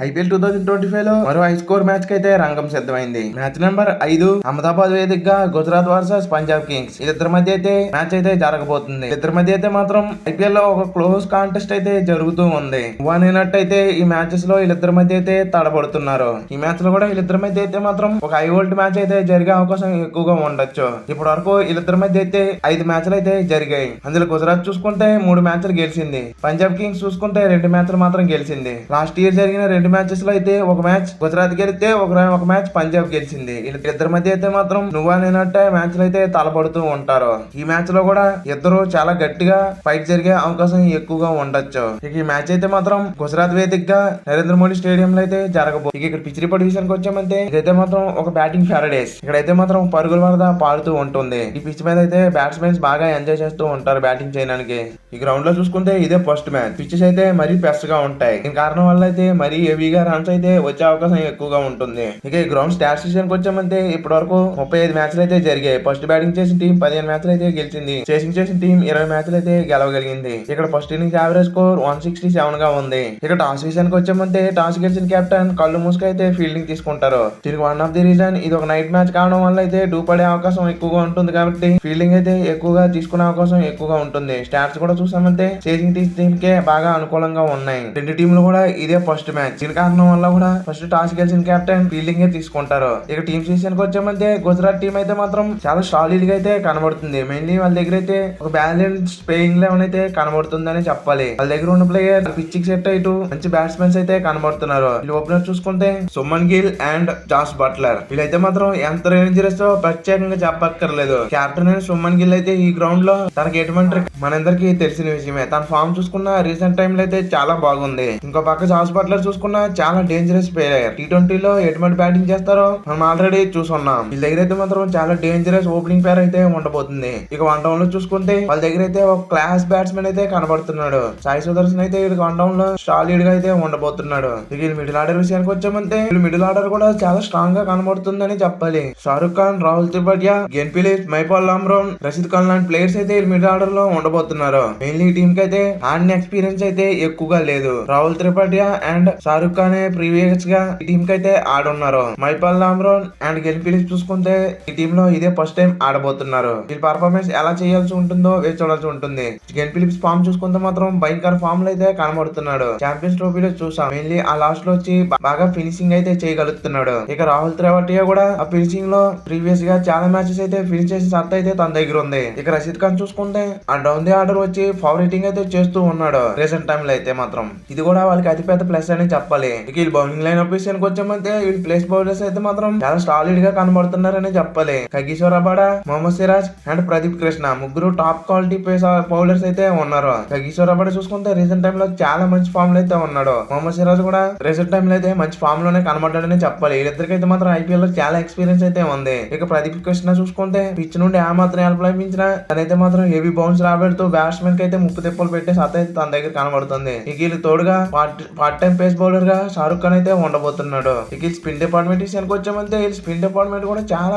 IPL 2025 లో మరో high score match కి అయితే రంగం సిద్ధమైంది. మ్యాచ్ నెంబర్ 5 అహ్మదాబాద్ వేదికగా గుజరాత్ వర్సెస్ పంజాబ్ కింగ్స్. వీళ్ళిద్దరి మధ్య అయితే మ్యాచ్ అయితే జరగబోతుంది. ఇద్దరి మధ్య అయితే మాత్రం ఐపీఎల్ లో ఒక క్లోజ్ కాంటెస్ట్ అయితే జరుగుతూ ఉంది. అయితే ఈ మ్యాచెస్ లో వీళ్ళిద్దరి మధ్య అయితే తడబడుతున్నారు. ఈ మ్యాచ్ లో కూడా వీళ్ళిద్దరి మధ్య అయితే మాత్రం ఒక హై వోల్ట్ మ్యాచ్ అయితే జరిగే అవకాశం ఎక్కువగా ఉండొచ్చు. ఇప్పటి వరకు వీళ్ళిద్దరి మధ్య అయితే 5 మ్యాచ్లు అయితే జరిగాయి. అందులో గుజరాత్ చూసుకుంటే 3 మ్యాచ్లు గెలిచింది. పంజాబ్ కింగ్స్ చూసుకుంటే 2 మ్యాచ్లు మాత్రం గెలిచింది. లాస్ట్ ఇయర్ జరిగిన 2 మ్యాచెస్ లో అయితే ఒక మ్యాచ్ గుజరాత్ గెలిస్తే ఒక మ్యాచ్ పంజాబ్ గెలిచింది. వీళ్ళిద్దరి మధ్య అయితే మాత్రం నువ్వా నేనంటే మ్యాచ్లు అయితే తలపడుతూ ఉంటారు. ఈ మ్యాచ్ లో కూడా ఇద్దరు చాలా గట్టిగా ఫైట్ జరిగే అవకాశం ఎక్కువగా ఉండొచ్చు. ఇక ఈ మ్యాచ్ అయితే మాత్రం గుజరాత్ వేదికగా నరేంద్ర మోడీ స్టేడియం లో అయితే జరగబోతుంది. ఇక్కడ పిచ్ రిపోర్ట్ విషయానికి వచ్చామంటే ఇదైతే మాత్రం ఒక బ్యాటింగ్ ప్యారడైస్. ఇక్కడైతే మాత్రం పరుగుల వరద పాడుతూ ఉంటుంది. ఈ పిచ్ మీద అయితే బ్యాట్స్మెన్స్ బాగా ఎంజాయ్ చేస్తూ ఉంటారు బ్యాటింగ్ చేయడానికి. ఈ గ్రౌండ్ లో చూసుకుంటే ఇదే ఫస్ట్ మ్యాచ్. పిచెస్ అయితే మరీ పెస్ట్ గా ఉంటాయి. దీని కారణం వల్ల అయితే మరీ హెవీగా రన్స్ అయితే వచ్చే అవకాశం ఎక్కువగా ఉంటుంది. ఇక ఈ గ్రౌండ్ స్టాట్స్ విషయానికి వచ్చామంటే ఇప్పటి వరకు 35 మ్యాచ్లు అయితే జరిగాయి. ఫస్ట్ బ్యాటింగ్ చేసిన టీం 15 మ్యాచ్లు అయితే గెలిచింది. చేసింగ్ చేసిన టీం 20 మ్యాచ్లు అయితే గెలవగలిగింది. ఇక్కడ ఫస్ట్ ఇన్నింగ్స్ యావరేజ్ స్కోర్ 167 గా ఉంది. ఇక టాస్ విషయానికి వచ్చామంటే టాస్ గెలిచిన కెప్టెన్ కళ్ళు మూసుకు అయితే ఫీల్డింగ్ తీసుకుంటారు. దీనికి వన్ ఆఫ్ ది రీజన్ ఇది ఒక నైట్ మ్యాచ్ కావడం వల్ల అయితే డూ పడే అవకాశం ఎక్కువగా ఉంటుంది కాబట్టి ఫీల్డింగ్ అయితే ఎక్కువగా తీసుకునే అవకాశం ఎక్కువగా ఉంటుంది. స్టాట్స్ కూడా చూసామంటే చేసింగ్ టీమ్ కే బాగా అనుకూలంగా ఉన్నాయి. రెండు టీంలు కూడా ఇదే ఫస్ట్ మ్యాచ్. దీని కారణం వల్ల కూడా ఫస్ట్ టాస్ గెలిచిన కెప్టెన్ ఫీల్డింగ్ తీసుకుంటారు. ఇక టీమ్స్ విషయానికి వచ్చామంటే గుజరాత్ టీం అయితే మాత్రం చాలా సాలిడ్ గా అయితే కనబడుతుంది. మెయిన్లీ వాళ్ళ దగ్గర అయితే ఒక బ్యాలెన్స్ ప్లేయింగ్ లెవెన్ అయితే కనబడుతుందని చెప్పాలి. వాళ్ళ దగ్గర ఉన్న ప్లేయర్ పిచ్ కి సెట్ అయితే మంచి బ్యాట్స్మెన్స్ అయితే కనబడుతున్నారు. వీళ్ళు ఓపెనర్ చూసుకుంటే Suman Gill and Jos Buttler. వీళ్ళైతే మాత్రం ఎంత రేంజరస్ ప్రత్యేకంగా చెప్పక్కర్లేదు. కెప్టెన్ అయిన సుమన్ గిల్ అయితే ఈ గ్రౌండ్ లో తనకి ఎటువంటి మనందరికి తెలిసిన విషయమే. తన ఫామ్ చూసుకున్న రీసెంట్ టైమ్ లో అయితే చాలా బాగుంది. ఇంకో పక్క జాస్ బట్లర్ చూసుకున్న చాలా డేంజరస్ ప్లేయర్. T20లో ఎటువంటి బ్యాటింగ్ చేస్తారో మనం ఆల్రెడీ చూసున్నాం. వీళ్ళ దగ్గర అయితే మాత్రం చాలా డేంజరస్ ఓపెనింగ్ పేర్ అయితే ఉండబోతుంది. ఇక వన్ డౌన్ లో చూసుకుంటే వాళ్ళ దగ్గర అయితే ఒక క్లాస్ బ్యాట్స్మెన్ అయితే కనబడుతున్నాడు. సాయి సుదర్శన్ అయితే వన్ డౌన్ లో సాలిడ్ గా అయితే ఉండబోతున్నాడు. ఇక మిడిల్ ఆర్డర్ విషయానికి వచ్చామంటే మిడిల్ ఆర్డర్ కూడా చాలా స్ట్రాంగ్ గా కనబడుతుందని చెప్పాలి. షారుఖ్ ఖాన్, రాహుల్ త్రిపాఠియా, గెన్ ఫిలిప్స్, మైపాల్ లామ్రోన్, రషీద్ ఖాన్ లాంటి ప్లేయర్స్ అయితే మిడిల్ ఆర్డర్ లో ఉండబోతున్నారు. మెయిన్లీ టీమ్ కి అయితే ఆడిన ఎక్స్పీరియన్స్ అయితే ఎక్కువగా లేదు. రాహుల్ త్రిపాఠియా అండ్ షారుఖ్ ఖాన్ ప్రీవియస్ గా ఈ టీమ్ కి అయితే ఆడున్నారు. మైపాల్ లామ్రోన్ అండ్ గెన్ ఫిలిప్స్ చూసుకుంటే ఈ టీమ్ లో ఇదే ఫస్ట్ టైం ఆడబోతున్నారు. వీళ్ళ పర్ఫార్మెన్స్ ఎలా చేయాల్సి ఉంటుందో వేచి చూడాల్సి ఉంటుంది. గెన్ ఫిలిప్స్ ఫామ్ చూసుకుంటే మాత్రం భయంకర ఫామ్ లో అయితే కనబడుతున్నాడు. ఛాంపియన్స్ ట్రోఫీలో చూసాం. మెయిన్లీ ఆ లాస్ట్ లో వచ్చి బాగా ఫినిషింగ్ అయితే చేయగలుగుతున్నాడు. ఇక రాహుల్ త్రిపాఠియా కూడా ఆ ఫినిషింగ్ లో ప్రీవియస్ గా చాలా మ్యాచెస్ అయితే ఫినిష్ చేసిన సత్తా అయితే తన దగ్గర ఉంది. ఇక రషీద్ ఖాన్ చూసుకుంటే ఆ డౌన్ ది ఆర్డర్ వచ్చి ఫేవరేటింగ్ అయితే చేస్తూ ఉన్నాడు రీసెంట్ టైమ్ లో అయితే మాత్రం. ఇది కూడా వాళ్ళకి అతిపెద్ద ప్లస్ అని చెప్పాలి. ఇక వీళ్ళు బౌలింగ్ లైన్ అప్ విషయానికి వచ్చామంటే వీళ్ళు ప్లేస్ బౌలర్స్ అయితే మాత్రం చాలా సాలిడ్ గా కనబడుతున్నారని చెప్పాలి. Kagiso Rabada, Mohammed Siraj and Pradeep Krishna ముగ్గురు టాప్ క్వాలిటీ పేస్ బౌలర్స్ అయితే ఉన్నారు. కగిసో రబాడా చూసుకుంటే రీసెంట్ టైమ్ లో చాలా మంచి ఫామ్ లో అయితే ఉన్నాడు. మొహమ్మద్ సిరాజ్ కూడా రీసెంట్ టైమ్ లో అయితే మంచి ఫామ్ లోనే కనబడ్డాడని చెప్పాలి. వీళ్ళిద్దరికి అయితే మాత్రం ఐపీఎల్ లో చాలా ఎక్స్పీరియన్స్ అయితే ఉంది. ఇక ప్రదీప్ కృష్ణ చూసుకుంటే పిచ్ నుండి ఆ మాత్రం హెల్ప్ లభించిన తనైతే మాత్రం హెవీ బౌన్స్ రాబెడుతూ బ్యాట్స్మెన్ కి అయితే ముప్పు తిప్పలు పెట్టే సత్తా అయితే తన దగ్గర కనబడుతుంది. ఇక వీళ్ళు తోడుగా పార్ట్ టైం పేస్ బౌలర్ గా షారుఖ్ ఖాన్ అయితే ఉండబోతున్నాడు. ఇక స్పిన్ డిపార్ట్మెంట్ విషయానికి వచ్చామంటే స్పిన్ డిపార్ట్మెంట్ కూడా చాలా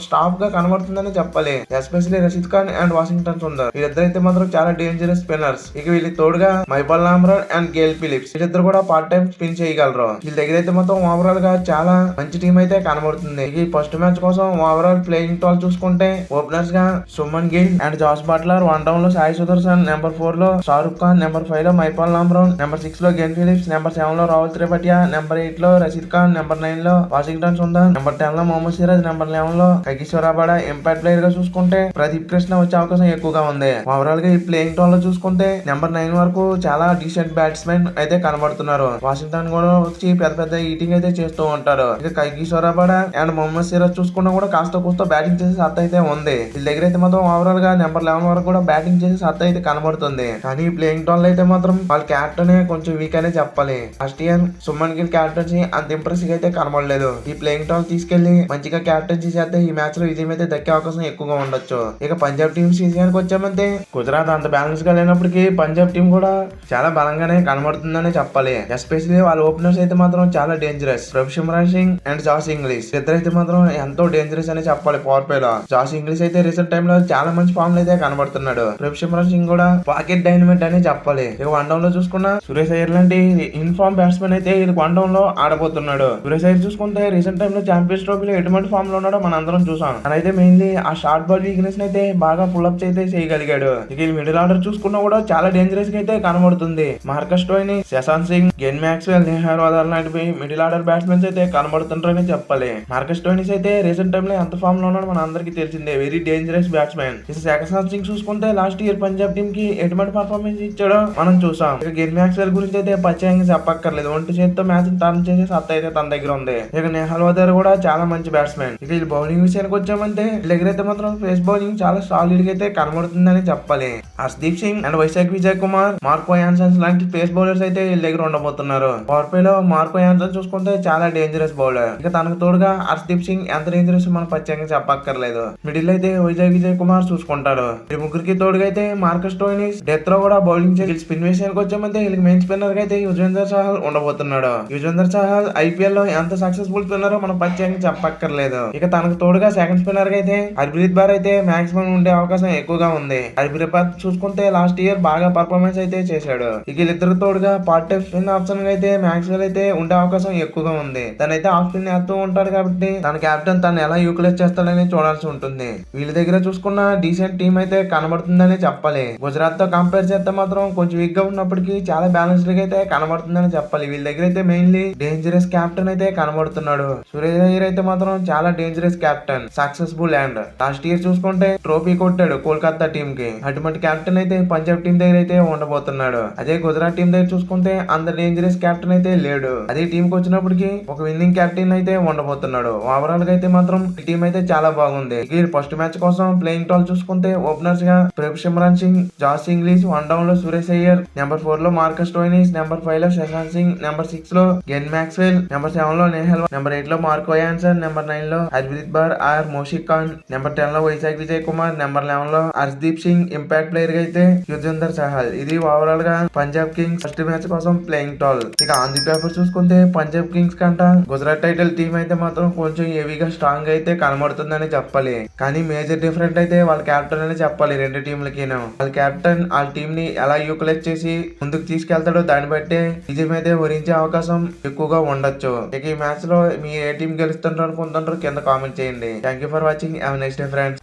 స్టాప్ గా కనబడుతుందని చెప్పాలి. ఎస్పెషల్లీ రషీద్ ఖాన్ అండ్ వాషింగ్టన్ సుందర్ వీళ్ళిద్దరైతే మాత్రం చాలా డేంజరస్ స్పిన్నర్స్. ఇక వీళ్ళకి తోడుగా Mahipal Lomror and Glenn Phillips వీళ్ళిద్దరు కూడా పార్ట్ టైం స్పిన్ చేయగలరు. వీళ్ళ దగ్గర అయితే మొత్తం ఓవరాల్ గా చాలా మంచి టీం అయితే కనబడుతుంది. ఇక ఫస్ట్ మ్యాచ్ కోసం ఓవరాల్ ప్లేయింగ్ టాల్ చూసుకుంటే ఓపెనర్స్ గా Suman Gill and Jos Buttler, one down లో సాయి సుదర్శన్, నెంబర్ 4 లో షారుఖ్ ఖాన్, నెంబర్ 5 లో మైపాల్ లామ్రోన్, నెంబర్ 6 లో గెన్ ఫిలిప్స్, నెంబర్ 7 లో రాహుల్ త్రిపాఠియా, నెంబర్ 8 లో రషీద్ ఖాన్, నెంబర్ 9 లో వాషింగ్టన్ సుందర్, నెంబర్ 10 లో మొహమ్మద్ సిరాజ్, నెంబర్ 11 లో కగిసో రబాడా. ఇంపాక్ట్ ప్లేయర్ గా చూసుకుంటే ప్రదీప్ కృష్ణ వచ్చే అవకాశం ఎక్కువగా ఉంది. ఓవరాల్ గా ఈ ప్లేయింగ్ టాల్ లో చూసుకుంటే నెంబర్ 9 వరకు చాలా డీసెంట్ బ్యాట్స్మెన్ అయితే కనబడుతున్నారు. వాషింగ్టన్ కూడా వచ్చి పెద్ద పెద్ద ఈటింగ్ అయితే చేస్తూ ఉంటారు. ఇక Kagiso Rabada and Mohammed Siraj చూసుకున్నా కూడా కాస్త కూస్త బ్యాటింగ్ చేసే సత్తా అయితే ఉంది. వీళ్ళ దగ్గర అయితే మాత్రం ఓవరాల్ గా నెంబర్ 11 వరకు కూడా బ్యాటింగ్ చేసే సత్తా అయితే కనబడుతుంది. కానీ ఈ ప్లేయింగ్ టాల్ అయితే మాత్రం వాళ్ళ క్యాప్టెన్ కొంచెం వీక్ అనే చెప్పాలి. First year Suman Gill captaincy అంత ఇంప్రెసివ్ అయితే కనబడలేదు. ఈ ప్లేయింగ్ టాల్ తీసుకెళ్లి మంచిగా క్యాప్టెన్సీ చేస్తే ఈ మ్యాచ్ లో విజయం అయితే దక్కే అవకాశం ఎక్కువగా ఉండొచ్చు. ఇక పంజాబ్ టీమ్ విషయానికి వచ్చామంటే గుజరాత్ అంత బ్యాలెన్స్ గా లేనప్పటికీ పంజాబ్ టీం కూడా చాలా బలంగానే కనబడుతుందని చెప్పాలి. ఎస్పెషల్లీ వాళ్ళ ఓపెనర్స్ అయితే మాత్రం చాలా dangerous. Ravishankar Singh and Josh Inglis ఇద్దరైతే మాత్రం ఎంతో డేంజరస్ అని చెప్పాలి. పవర్ ప్లే లో జాస్ ఇంగ్లీష్ అయితే రీసెంట్ టైమ్ లో చాలా మంచి ఫామ్ లో అయితే కనబడుతున్నాడు. రవిశంకర్ సింగ్ కూడా పాకెట్ డైనమైట్ అని చెప్పాలి. ఇక వన్ డౌన్ లో చూసుకున్న సురేష్ అయ్యర్ లాంటి ఇన్ఫార్మ్ బ్యాట్స్మెన్ బ్యాట్స్మెన్ అయితే ఇది కొనడంలో ఆడబోతున్నాడు. సురేష్ అయ్యర్ చూసుకుంటే రీసెంట్ టైమ్ లో ఛాంపియన్స్ ట్రోఫీలో ఎటువంటి ఫామ్ లో ఉన్నాడో మనం అందరం చూసాం. అయితే మెయిన్లీ ఆ షార్ట్ బాల్ వీక్నెస్ అయితే బాగా పుల్అప్స్ అయితే చేయగలిగాడు. ఇక మిడిల్ ఆర్డర్ చూసుకున్నా కూడా చాలా డేంజరస్ గా అయితే కనబడుతుంది. మార్కస్ స్టోయిని, శశాంత్ సింగ్, గెన్ మ్యాక్స్వెల్, నేహార్ వాదర్ లాంటివి మిడిల్ ఆర్డర్ బ్యాట్స్మెన్స్ అయితే కనబడుతుంటారని చెప్పాలి. మార్కస్ స్టోయినిస్ అయితే రీసెంట్ టైమ్ లో ఎంత ఫామ్ లో ఉన్నాడో మన అందరికి తెలిసిందే. Very dangerous batsmen. ఇక శశాంత్ సింగ్ చూసుకుంటే లాస్ట్ ఇయర్ పంజాబ్ టీమ్ కి ఎటువంటి పర్ఫార్మెన్స్ ఇచ్చాడో మనం చూసాం. ఇక గెన్ మ్యాక్స్వెల్ గురించి అయితే ప్రత్యేకంగా చెప్పక్కర్లేదు. ఒంటి చేతితో మ్యాచ్ టర్న్ చేసే సత్తా అయితే తన దగ్గర ఉంది. ఇక నేహాల్ వాదర్ కూడా చాలా మంచి బ్యాట్స్మెన్. ఇక ఈ బౌలింగ్ విషయానికి వచ్చామంటే దగ్గరైతే మాత్రం ఫేస్ బౌలింగ్ చాలా సాలిడ్ గా అయితే కనబడుతుందని చెప్పాలి. హర్షదీప్ సింగ్ అండ్ వైశాఖ్ విజయ్ కుమార్, మార్కో యాన్సన్స్ లాంటి పేస్ బౌలర్స్ అయితే వీళ్ళ దగ్గర ఉండబోతున్నారు. పవర్ ప్లే లో మార్కో యాన్సన్ చూసుకుంటే చాలా డేంజరస్ బౌలర్. ఇక తనకు తోడుగా హర్షదీప్ సింగ్ ఎంత డేంజరస్ మనం ప్రత్యేకంగా చెప్పక్కర్లేదు. మిడిల్ అయితే వైశాఖ్ విజయ్ కుమార్ చూసుకుంటారు. ఈ ముగ్గురికి తోడుగా అయితే మార్కస్ స్టోయినిస్ డెత్ లో కూడా బౌలింగ్ చేసి స్పిన్ విషయానికి వచ్చామంటే వీళ్ళకి మెయిన్ స్పిన్నర్ గా అయితే యుజ్వేంద్ర చహల్ ఉండబోతున్నాడు. యుజ్వేంద్ర చహల్ ఐపీఎల్ లో ఎంత సక్సెస్ఫుల్ స్పిన్నర్ మనం ప్రత్యేకంగా చెప్పక్కర్లేదు. ఇక తనకు తోడుగా సెకండ్ స్పిన్నర్ గా అయితే హర్ప్రీత్ బార్ అయితే మాక్సిమం ఉండే అవకాశం ఎక్కువగా ఉంది. హర్ప్రీత్ బార్ చూసుకుంటే లాస్ట్ ఇయర్ బాగా పర్ఫార్మెన్స్ అయితే చేశాడు. ఇక వీళ్ళిద్దరు తోడుగా పార్ట్ టైం స్పిన్ ఆప్షన్ అయితే మ్యాక్స్వెల్ అయితే ఉండే అవకాశం ఎక్కువగా ఉంది. తనైతే ఆఫ్ స్పిన్ వేస్తూ ఉంటాడు కాబట్టి తన కెప్టెన్ తను ఎలా యూటిలైజ్ చేస్తాడని చూడాల్సి ఉంటుంది. వీళ్ళ దగ్గర చూసుకున్న డీసెంట్ టీం అయితే కనబడుతుందని చెప్పాలి. గుజరాత్ తో కంపేర్ చేస్తే మాత్రం కొంచెం వీక్ గా ఉన్నప్పటికీ చాలా బ్యాలెన్స్డ్ గా అయితే కనబడుతుందని చెప్పాలి. వీళ్ళ దగ్గర అయితే మెయిన్లీ డేంజరస్ కెప్టెన్ అయితే కనబడుతున్నాడు. సురేష్ అయ్యర్ అయితే మాత్రం చాలా dangerous captain, successful and last year చూసుకుంటే ట్రోఫీ కొట్టాడు కోల్కతా టీమ్ కి. అటువంటి కెప్టెన్ అయితే పంజాబ్ టీం దగ్గర అయితే ఉండబోతున్నాడు. అదే గుజరాత్ టీం దగ్గర చూసుకుంటే అంత డేంజరస్ కెప్టెన్ అయితే లేడు. అదే టీం కి వచ్చినప్పటికి ఒక విన్నింగ్ కెప్టెన్ అయితే ఉండబోతున్నాడు. ఓవరాల్ గా అయితే మాత్రం ఈ టీం అయితే చాలా బాగుంది. ఫస్ట్ మ్యాచ్ కోసం ప్లేయింగ్ టాల్ చూసుకుంటే ఓపెనర్స్ గా Prem Simran Singh, Jos Inglis, one down లో సురేష్ అయ్యర్, నెంబర్ 4 లో మార్కస్ స్టోయినిస్, నెంబర్ 5 లో శశాంత్ సింగ్, నెంబర్ 6 లో గెన్ మ్యాక్స్వెల్, నెంబర్ 7 లో నేహల్, నెంబర్ 8 లో మార్కో యాన్సన్, నెంబర్ 9 లో హర్ప్రీత్ బార్ ఆర్ మోషిక్ ఖాన్, నెంబర్ 10 లో వైశాఖ్ విజయ్ కుమార్, నెంబర్ 11 లో హర్షదీప్ సింగ్, ఇంపాక్ట్ ప్లేయర్ గా అయితే యుజ్వేంద్ర చహల్. ఇది ఓవరాల్ గా పంజాబ్ కింగ్స్ ఫస్ట్ మ్యాచ్ కోసం ప్లేయింగ్ టాల్. ఇక ఆన్ ది పేపర్ చూసుకుంటే పంజాబ్ కింగ్స్ కంట గుజరాత్ టైటిల్ టీం అయితే మాత్రం కొంచెం హెవీగా స్ట్రాంగ్ అయితే కనబడుతుందని చెప్పాలి. కానీ మేజర్ డిఫరెంట్ అయితే వాళ్ళ క్యాప్టెన్ అని చెప్పాలి. రెండు టీంలకి వాళ్ళ క్యాప్టెన్ వాళ్ళ టీం ని ఎలా యూటిలైజ్ చేసి ముందుకు తీసుకెళ్తాడో దాన్ని బట్టే విజయం అయితే వరించే అవకాశం ఎక్కువగా ఉండొచ్చు. ఇక ఈ మ్యాచ్ లో మీ ఏ టీం గెలుస్తుంటారు అనుకుంటుంటారో కింద కామెంట్ చేయండి. Thank you for watching. Have a nice day friends.